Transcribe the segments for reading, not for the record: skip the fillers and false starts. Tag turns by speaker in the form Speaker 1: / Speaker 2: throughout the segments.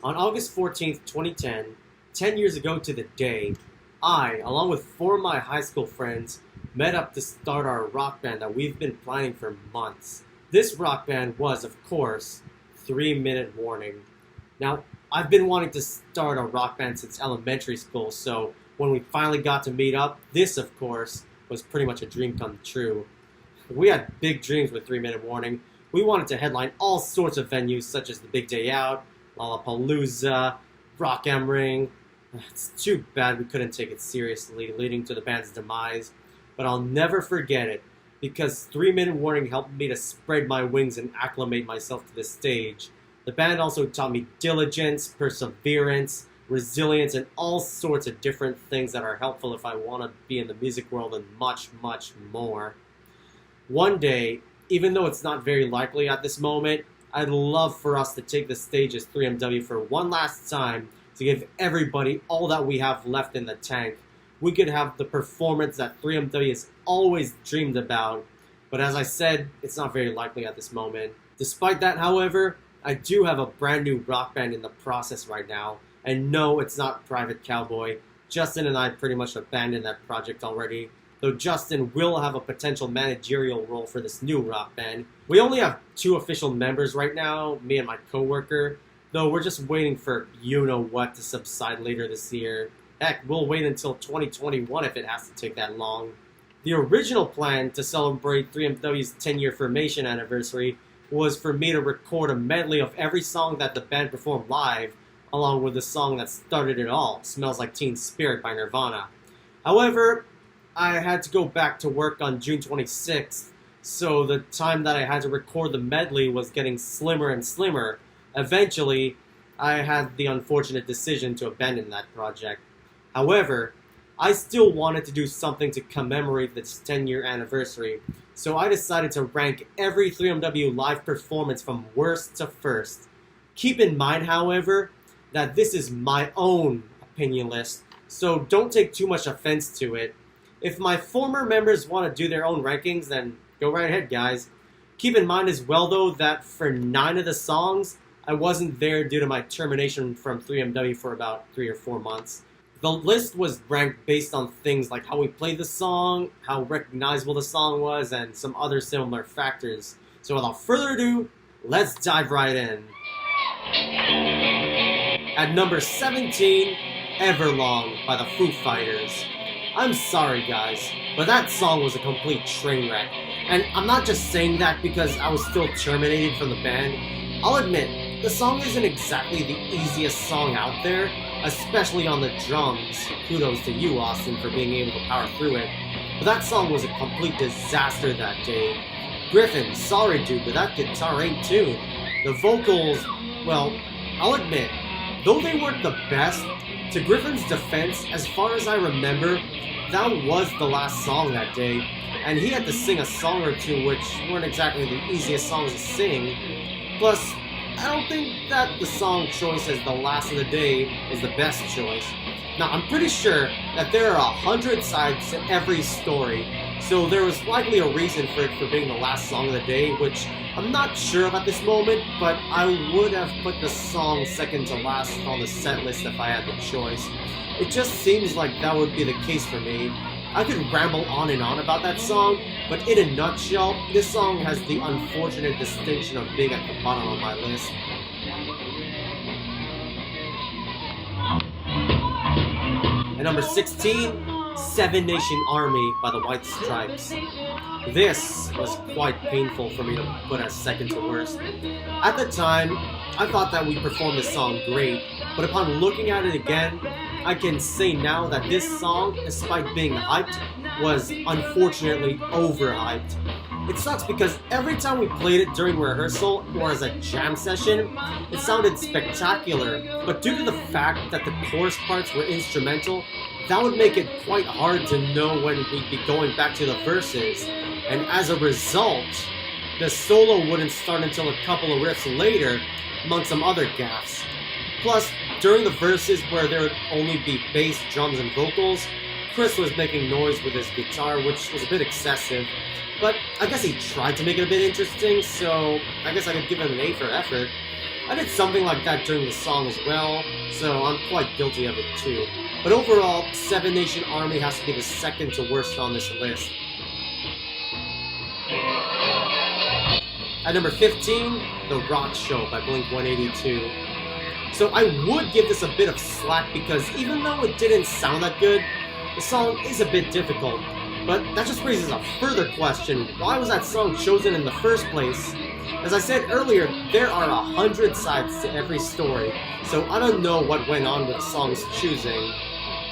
Speaker 1: On August 14th, 2010, 10 years ago to the day, I, along with 4 of my high school friends, met up to start our rock band that we've been planning for months. This rock band was, of course, 3 Minute Warning. Now, I've been wanting to start a rock band since elementary school, so when we finally got to meet up, this, of course, was pretty much a dream come true. We had big dreams with 3 Minute Warning. We wanted to headline all sorts of venues such as the Big Day Out, Lollapalooza, Rock am Ring. It's too bad we couldn't take it seriously, leading to the band's demise. But I'll never forget it, because 3 Minute Warning helped me to spread my wings and acclimate myself to the stage. The band also taught me diligence, perseverance, resilience, and all sorts of different things that are helpful if I want to be in the music world and much, much more. One day, even though it's not very likely at this moment, I'd love for us to take the stage as 3MW for one last time to give everybody all that we have left in the tank. We could have the performance that 3MW has always dreamed about, but as I said, it's not very likely at this moment. Despite that, however, I do have a brand new rock band in the process right now, and no, it's not Private Cowboy. Justin and I pretty much abandoned that project already, though Justin will have a potential managerial role for this new rock band. We only have 2 official members right now, me and my coworker, though we're just waiting for you-know-what to subside later this year. Heck, we'll wait until 2021 if it has to take that long. The original plan to celebrate 3MW's 10-year formation anniversary was for me to record a medley of every song that the band performed live, along with the song that started it all, Smells Like Teen Spirit by Nirvana. However, I had to go back to work on June 26th, so the time that I had to record the medley was getting slimmer and slimmer. Eventually, I had the unfortunate decision to abandon that project. However, I still wanted to do something to commemorate this 10-year anniversary, so I decided to rank every 3MW live performance from worst to first. Keep in mind, however, that this is my own opinion list, so don't take too much offense to it. If my former members want to do their own rankings, then go right ahead, guys. Keep in mind as well, though, that for 9 of the songs, I wasn't there due to my termination from 3MW for about 3 or 4 months. The list was ranked based on things like how we played the song, how recognizable the song was, and some other similar factors. So without further ado, let's dive right in. At number 17, EVERLONG by the Foo Fighters. I'm sorry guys, but that song was a complete train wreck. And I'm not just saying that because I was still terminated from the band. I'll admit, the song isn't exactly the easiest song out there, especially on the drums. Kudos to you, Austin, for being able to power through it. But that song was a complete disaster that day. Griffin, sorry dude, but that guitar ain't tuned. The vocals, well, I'll admit, though they weren't the best, to Griffin's defense, as far as I remember, that was the last song that day, and he had to sing a song or two which weren't exactly the easiest songs to sing. Plus, I don't think that the song choice as the last of the day is the best choice. Now, I'm pretty sure that there are 100 sides to every story, so there was likely a reason for it for being the last song of the day, which I'm not sure of at this moment, but I would have put the song second to last on the set list if I had the choice. It just seems like that would be the case for me. I could ramble on and on about that song, but in a nutshell, this song has the unfortunate distinction of being at the bottom of my list. At number 16, 7 Nation Army by the White Stripes. This was quite painful for me to put as second to worst. At the time, I thought that we performed this song great, but upon looking at it again, I can say now that this song, despite being hyped, was unfortunately overhyped. It sucks because every time we played it during rehearsal or as a jam session, it sounded spectacular, but due to the fact that the chorus parts were instrumental, that would make it quite hard to know when we'd be going back to the verses, and as a result, the solo wouldn't start until a couple of riffs later, among some other gaffes. Plus, during the verses where there would only be bass, drums, and vocals, Chris was making noise with his guitar, which was a bit excessive, but I guess he tried to make it a bit interesting, so I guess I could give him an A for effort. I did something like that during the song as well, so I'm quite guilty of it too. But overall, Seven Nation Army has to be the second to worst on this list. At number 15, The Rock Show by Blink-182. So I would give this a bit of slack because even though it didn't sound that good, the song is a bit difficult. But that just raises a further question: why was that song chosen in the first place? As I said earlier, there are 100 sides to every story, so I don't know what went on with the song's choosing.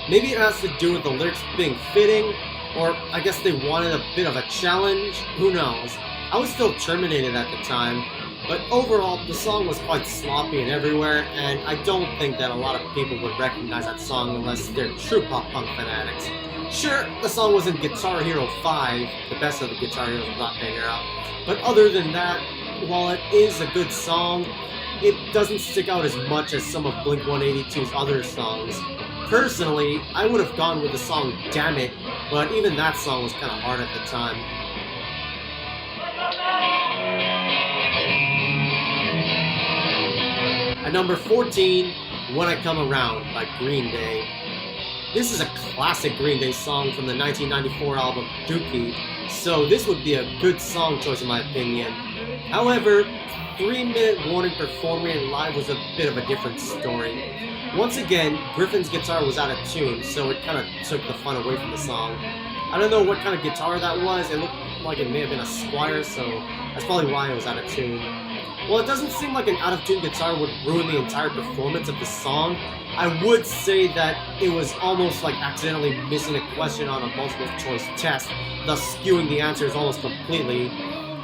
Speaker 1: Maybe it has to do with the lyrics being fitting, or I guess they wanted a bit of a challenge, who knows. I was still terminated at the time, but overall the song was quite sloppy and everywhere, and I don't think that a lot of people would recognize that song unless they're true pop punk fanatics. Sure, the song was in Guitar Hero 5, the best of the Guitar Hero rock band era, but other than that, while it is a good song, it doesn't stick out as much as some of Blink-182's other songs. Personally, I would have gone with the song Damn It, but even that song was kind of hard at the time. At number 14, When I Come Around by Green Day. This is a classic Green Day song from the 1994 album DUMPWEED, so this would be a good song choice in my opinion. However, 3-minute warning performing it live was a bit of a different story. Once again, Griffin's guitar was out of tune, so it kind of took the fun away from the song. I don't know what kind of guitar that was, it looked like it may have been a Squire, so that's probably why it was out of tune. While it doesn't seem like an out-of-tune guitar would ruin the entire performance of the song, I would say that it was almost like accidentally missing a question on a multiple-choice test, thus skewing the answers almost completely.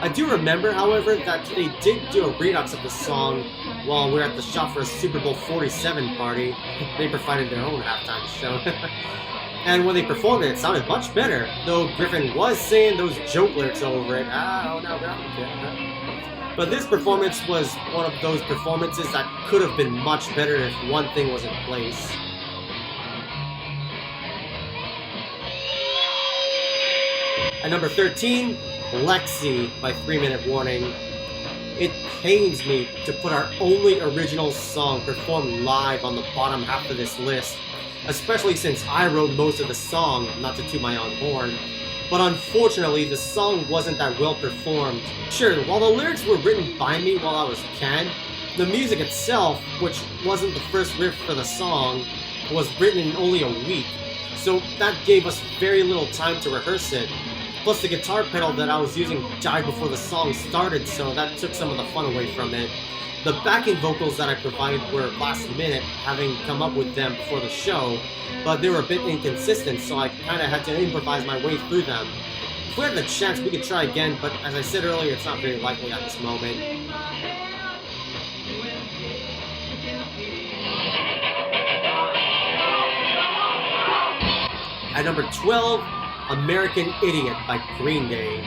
Speaker 1: I do remember, however, that they did do a redux of the song while we were at the shop for a Super Bowl 47 party. They provided their own halftime show. And when they performed it, it sounded much better, though Griffin was saying those joke lyrics over it. But this performance was one of those performances that could have been much better if one thing was in place. At number 13, LEXI by 3-Minute Warning. It pains me to put our only original song performed live on the bottom half of this list, especially since I wrote most of the song, not to toot my own horn. But unfortunately, the song wasn't that well performed. Sure, while the lyrics were written by me while I was canned, the music itself, which wasn't the first riff for the song, was written in only a week, so that gave us very little time to rehearse it. Plus the guitar pedal that I was using died before the song started, so that took some of the fun away from it. The backing vocals that I provided were last minute, having come up with them before the show, but they were a bit inconsistent, so I kinda had to improvise my way through them. If we had the chance, we could try again, but as I said earlier, it's not very likely at this moment. At number 12, American Idiot by Green Day.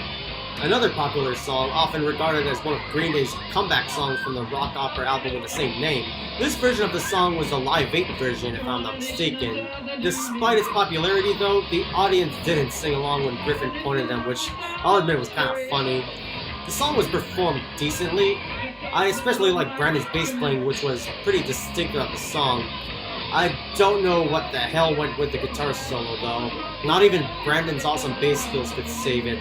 Speaker 1: Another popular song, often regarded as one of Green Day's comeback songs from the rock opera album with the same name. This version of the song was the Live 8 version, if I'm not mistaken. Despite its popularity though, the audience didn't sing along when Griffin pointed them, which I'll admit was kind of funny. The song was performed decently. I especially like Brandon's bass playing, which was pretty distinct throughout the song. I don't know what the hell went with the guitar solo though. Not even Brandon's awesome bass skills could save it.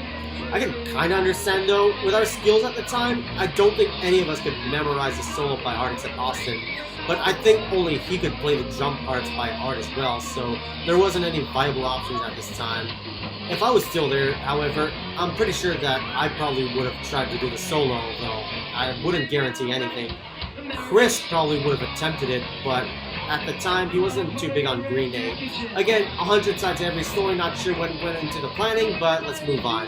Speaker 1: I can kinda understand though, with our skills at the time, I don't think any of us could memorize the solo by heart except Austin. But I think only he could play the drum parts by heart as well, so there wasn't any viable options at this time. If I was still there, however, I'm pretty sure that I probably would have tried to do the solo, though I wouldn't guarantee anything. Chris probably would have attempted it, but at the time, he wasn't too big on Green Day. Again, 100 sides to every story, not sure what went into the planning, but let's move on.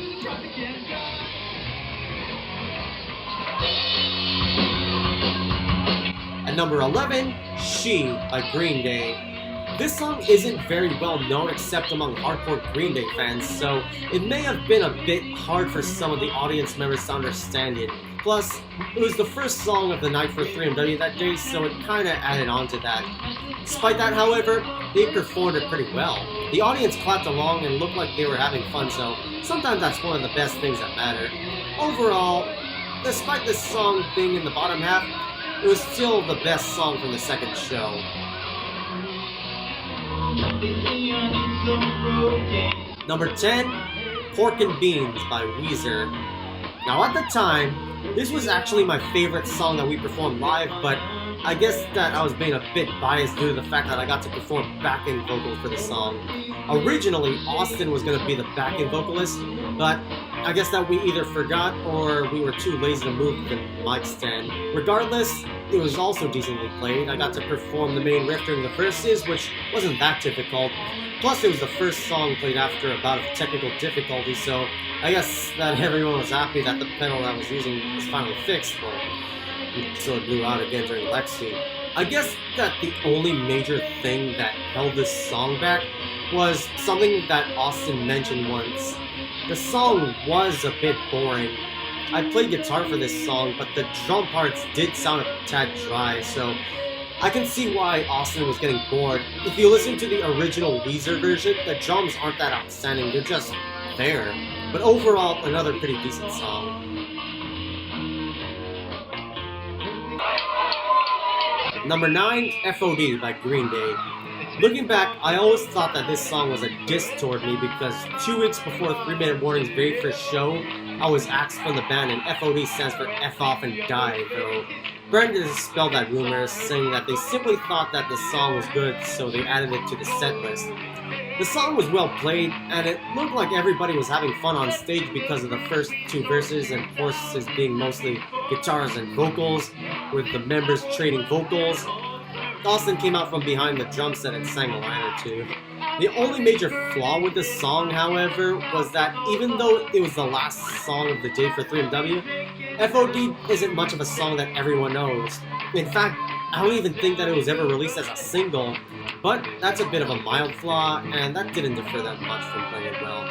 Speaker 1: At number 11, She by Green Day. This song isn't very well known except among hardcore Green Day fans, so it may have been a bit hard for some of the audience members to understand it. Plus, it was the first song of the night for 3MW that day, so it kinda added on to that. Despite that, however, they performed it pretty well. The audience clapped along and looked like they were having fun, so sometimes that's one of the best things that matter. Overall, despite this song being in the bottom half, it was still the best song from the second show. Number 10, Pork and Beans by WEEZER. Now at the time, this was actually my favorite song that we performed live, but I guess that I was being a bit biased due to the fact that I got to perform backing vocals for the song. Originally, Austin was going to be the backing vocalist, but I guess that we either forgot or we were too lazy to move the mic stand. Regardless, it was also decently played. I got to perform the main riff during the verses, which wasn't that difficult. Plus, it was the first song played after a bout of technical difficulty, so I guess that everyone was happy that the pedal that I was using was finally fixed, but so it blew out again during LEXI. I guess that the only major thing that held this song back was something that Austin mentioned once. The song was a bit boring. I played guitar for this song, but the drum parts did sound a tad dry, so I can see why Austin was getting bored. If you listen to the original WEEZER version, the drums aren't that outstanding, they're just there. But overall, another pretty decent song. Number 9, F.O.D. by Green Day. Looking back, I always thought that this song was a diss toward me because 2 weeks before 3 Minute Warning's very first show, I was axed from the band, and F.O.D. stands for F off and die, though Brandon dispelled that rumor, saying that they simply thought that the song was good, so they added it to the set list. The song was well played, and it looked like everybody was having fun on stage because of the first 2 verses and choruses being mostly guitars and vocals, with the members trading vocals. Austin came out from behind the drum set and sang a line or two. The only major flaw with this song, however, was that even though it was the last song of the day for 3MW, F.O.D. isn't much of a song that everyone knows. In fact, I don't even think that it was ever released as a single, but that's a bit of a mild flaw, and that didn't deter that much from playing it well.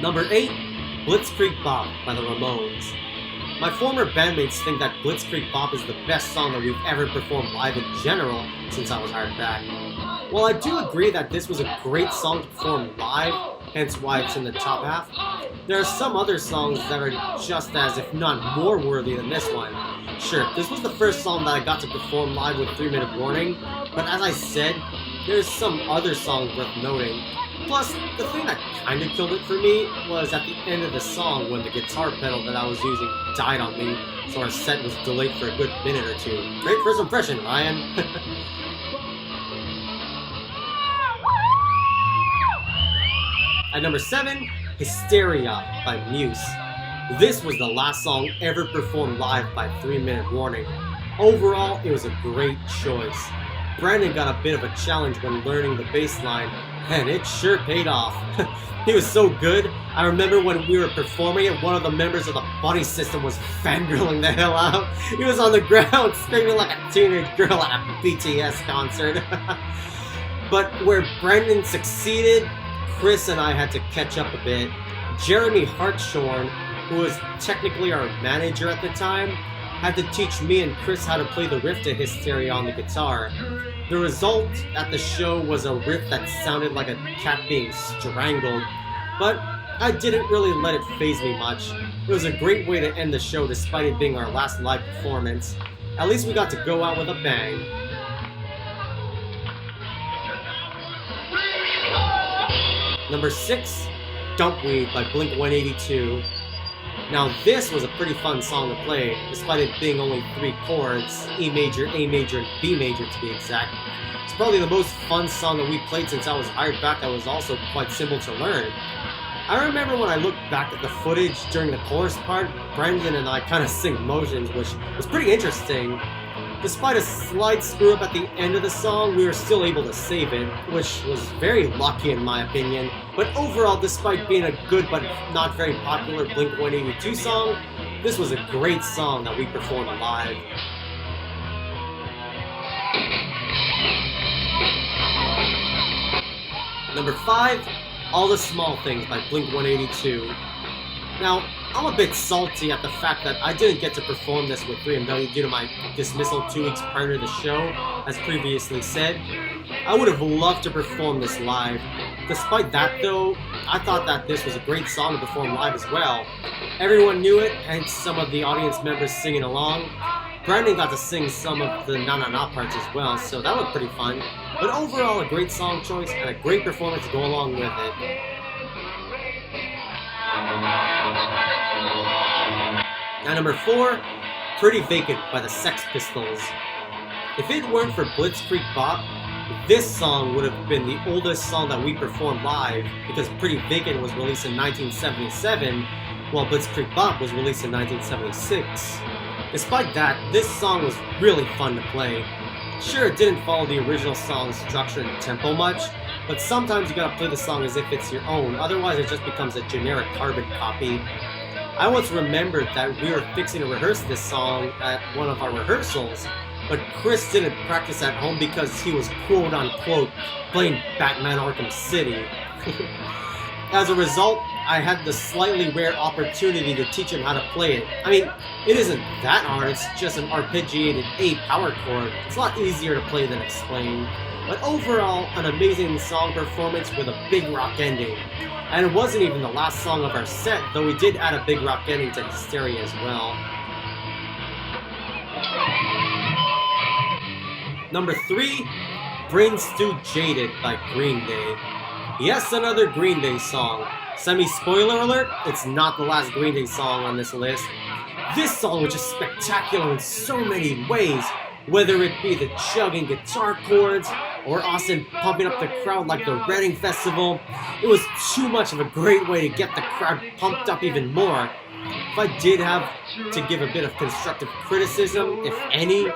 Speaker 1: Number 8, Blitzkrieg Bop by the Ramones. My former bandmates think that Blitzkrieg Bop is the best song that we've ever performed live in general since I was hired back. While I do agree that this was a great song to perform live, hence why it's in the top half, there are some other songs that are just as, if not more worthy than this one. Sure, this was the first song that I got to perform live with 3 Minute Warning, but as I said, there's some other songs worth noting. Plus, the thing that kinda killed it for me was at the end of the song when the guitar pedal that I was using died on me, so our set was delayed for a good minute or two. Great first impression, Ryan! At number 7, Hysteria by MUSE. This was the last song ever performed live by 3 Minute Warning. Overall, it was a great choice. Brandon got a bit of a challenge when learning the bass line, and it sure paid off. He was so good. I remember when we were performing it, one of the members of the buddy system was fangirling the hell out. He was on the ground screaming like a teenage girl at a BTS concert. But where Brandon succeeded, Chris and I had to catch up a bit. Jeremy Hartshorn, who was technically our manager at the time, had to teach me and Chris how to play the riff to Hysteria on the guitar. The result at the show was a riff that sounded like a cat being strangled, but I didn't really let it faze me much. It was a great way to end the show despite it being our last live performance. At least we got to go out with a bang. Number 6, Dumpweed by Blink-182. Now this was a pretty fun song to play, despite it being only 3 chords, E major, A major, and B major to be exact. It's probably the most fun song that we played since I was hired back that was also quite simple to learn. I remember when I looked back at the footage during the chorus part, Brandon and I kind of synced motions, which was pretty interesting. Despite a slight screw up at the end of the song, we were still able to save it, which was very lucky in my opinion. But overall, despite being a good but not very popular Blink-182 song, this was a great song that we performed live. Number 5, All the Small Things by Blink-182. Now, I'm a bit salty at the fact that I didn't get to perform this with 3MW due to my dismissal 2 weeks prior to the show, as previously said. I would have loved to perform this live. Despite that though, I thought that this was a great song to perform live as well. Everyone knew it, hence some of the audience members singing along. Brandon got to sing some of the na na na parts as well, so that looked pretty fun. But overall, a great song choice and a great performance to go along with it. Now number 4, Pretty Vacant by the Sex Pistols. If it weren't for Blitzkrieg Bop, this song would have been the oldest song that we performed live because Pretty Vacant was released in 1977, while Blitzkrieg Bop was released in 1976. Despite that, this song was really fun to play. Sure, it didn't follow the original song's structure and tempo much, but sometimes you gotta play the song as if it's your own, otherwise it just becomes a generic carbon copy. I once remembered that we were fixing to rehearse this song at one of our rehearsals, but Chris didn't practice at home because he was quote-unquote playing Batman Arkham City. As a result, I had the slightly rare opportunity to teach him how to play it. I mean, it isn't that hard, it's just an arpeggiated A power chord. It's a lot easier to play than explain. But overall, an amazing song performance with a big rock ending. And it wasn't even the last song of our set, though we did add a big rock ending to Hysteria as well. Number 3, Brain Stew Jaded by Green Day. Yes, another Green Day song. Semi-spoiler alert, it's not the last Green Day song on this list. This song was just spectacular in so many ways, whether it be the chugging guitar chords, or Austin pumping up the crowd like the Reading Festival. It was too much of a great way to get the crowd pumped up even more. If I did have to give a bit of constructive criticism, if any,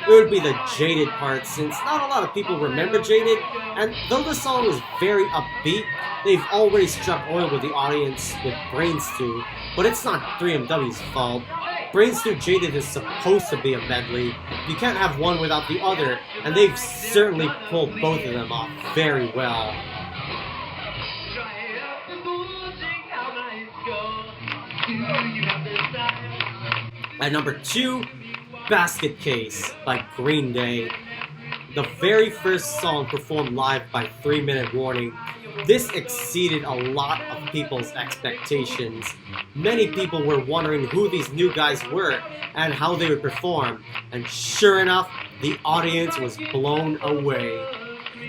Speaker 1: it would be the Jaded part, since not a lot of people remember Jaded, and though the song is very upbeat, they've already struck oil with the audience with Brain Stew, but it's not 3MW's fault. Brain Stew Jaded is supposed to be a medley. You can't have one without the other, and they've certainly pulled both of them off very well. At number 2, Basket Case by Green Day. The very first song performed live by 3 Minute Warning. This exceeded a lot of people's expectations. Many people were wondering who these new guys were and how they would perform, and sure enough, the audience was blown away.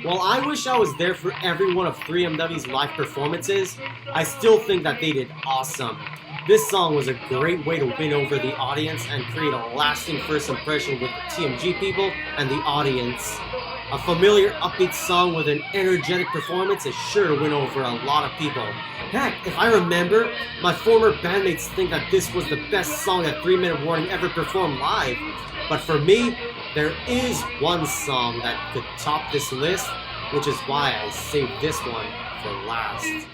Speaker 1: While I wish I was there for every one of 3MW's live performances, I still think that they did awesome. This song was a great way to win over the audience and create a lasting first impression with the TMG people and the audience. A familiar upbeat song with an energetic performance is sure to win over a lot of people. Heck, if I remember, my former bandmates think that this was the best song that 3 Minute Warning ever performed live. But for me, there is one song that could top this list, which is why I saved this one for last.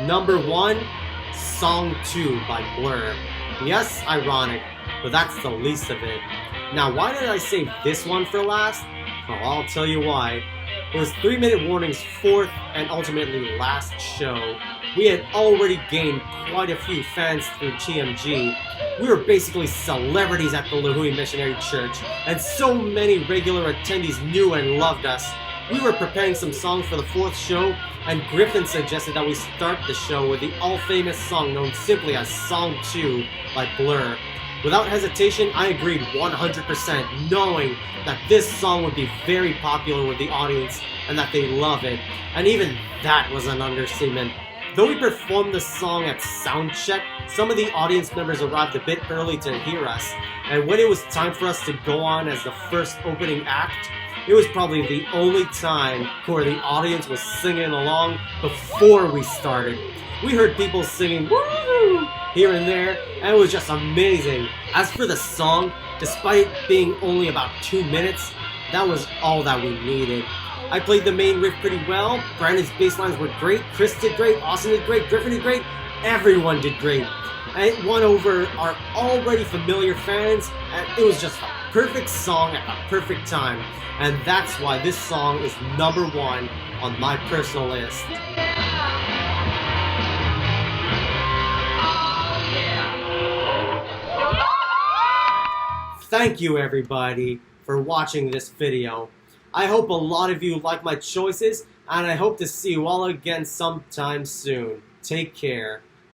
Speaker 1: Number 1, Song 2 by Blur. Yes, ironic, but that's the least of it. Now, why did I save this one for last? Well, I'll tell you why. It was 3 Minute Warning's 4th and ultimately last show. We had already gained quite a few fans through TMG. We were basically celebrities at the Lahui Missionary Church, and so many regular attendees knew and loved us. We were preparing some songs for the 4th show, and Griffin suggested that we start the show with the all-famous song known simply as Song 2 by Blur. Without hesitation, I agreed 100%, knowing that this song would be very popular with the audience and that they love it. And even that was an understatement. Though we performed the song at soundcheck, some of the audience members arrived a bit early to hear us, and when it was time for us to go on as the first opening act, it was probably the only time where the audience was singing along before we started. We heard people singing "woo" here and there, and it was just amazing. As for the song, despite it being only about 2 minutes, that was all that we needed. I played the main riff pretty well, Brandon's bass lines were great, Chris did great, Austin did great, Griffin did great, everyone did great. And it won over our already familiar fans, and it was just a perfect song at the perfect time. And that's why this song is number 1 on my personal list. Thank you, everybody. for watching this video. I hope a lot of you like my choices, and I hope to see you all again sometime soon. Take care.